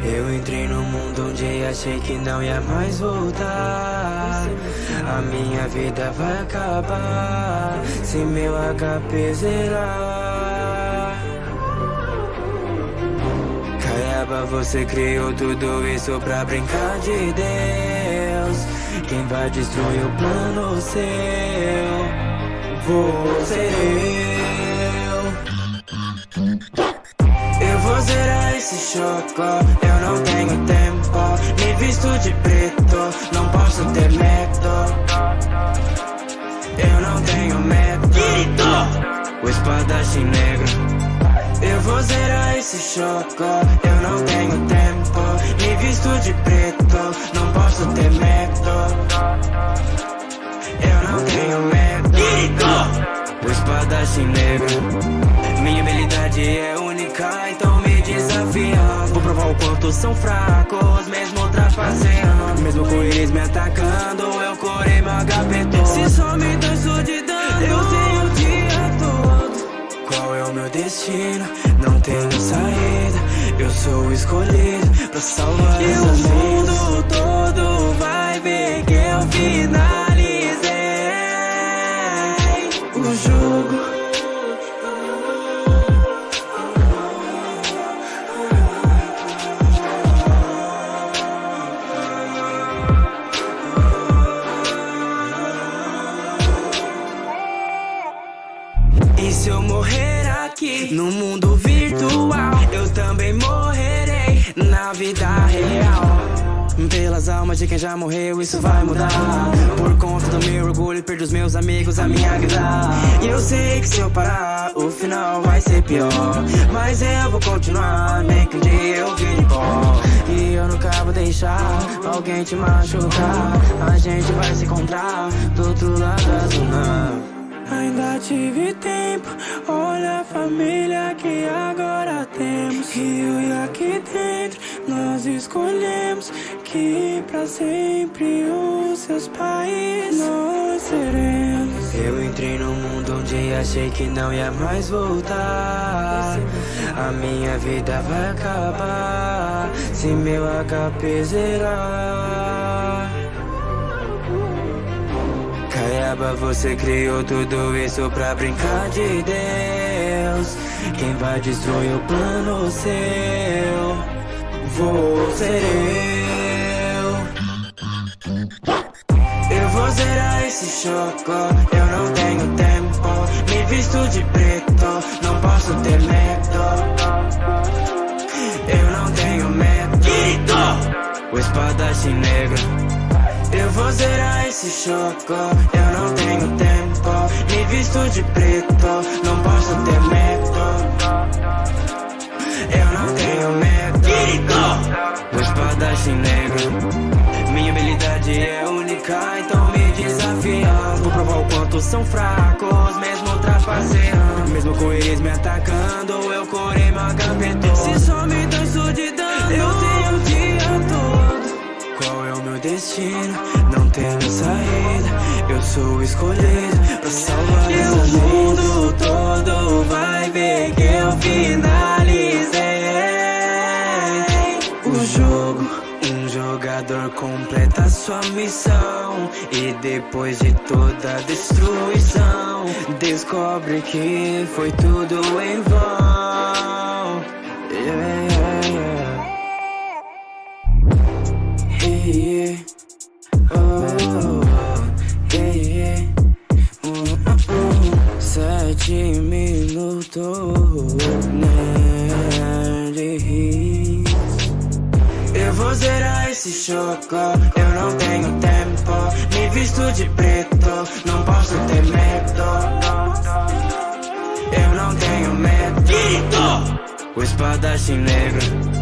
Eu entrei no mundo onde achei que não ia mais voltar. A minha vida vai acabar se meu HP zerar. Caiaba, você criou tudo isso pra brincar de Deus. Quem vai destruir o plano seu vou ser eu vou zerar esse choco, eu não tenho tempo. Me visto de preto, não posso ter medo. Eu não tenho medo. O espadachim negro. Eu vou zerar esse choco, eu não tenho tempo. Me visto de preto, não posso ter medo. Eu não tenho medo. O espadachim negro. Minha habilidade é única, então me desafia. Vou provar o quanto são fracos, mesmo trapaceando. Mesmo com eles me atacando, eu corei meu HP todo. Se só me danço de dano, eu tenho o dia todo. Qual é o meu destino? Não tenho saída. Eu sou o escolhido pra salvar essas vidas. E o mundo todo vai ver que eu finalizei o jogo. E se eu morrer aqui no mundo virtual, eu também morrerei na vida real. Pelas almas de quem já morreu, isso vai mudar. Por conta do meu orgulho, perdo os meus amigos, a minha vida. E eu sei que se eu parar, o final vai ser pior. Mas eu vou continuar, nem que um dia eu vire pó. E eu nunca vou deixar alguém te machucar. A gente vai se encontrar do outro lado da zona. Ainda tive tempo, olha a família que agora temos. Rio e aqui dentro nós escolhemos que pra sempre os seus pais nós seremos. Eu entrei no mundo onde achei que não ia mais voltar. A minha vida vai acabar se meu HP zerar. Caiaba, você criou tudo isso pra brincar de Deus. Quem vai destruir o plano seu vou ser eu vou zerar esse choco, eu não tenho tempo. Me visto de preto, não posso ter medo. Eu não tenho medo. O espadachim negro. Eu vou zerar esse choco, eu não tenho tempo. Me visto de preto, não posso ter medo. Eu não tenho medo. O espadachim negro. Minha habilidade é única, então me desafia. Vou provar o quanto são fracos, mesmo trapaceando. Mesmo com eles me atacando, eu corei meu HP todo. Se só me danço de dano, eu tenho o dia todo. Qual é o meu destino? Não tenho saída. Eu sou o escolhido pra salvar essas vidas. E o mundo todo vai ver que eu finalizei o jogo. Um jogador completa sua missão e depois de toda a destruição descobre que foi tudo em vão. Sete minutos, eu vou zerar esse choco, eu não tenho tempo. Me visto de preto, não posso ter medo. Eu não tenho medo. O espadachim negro.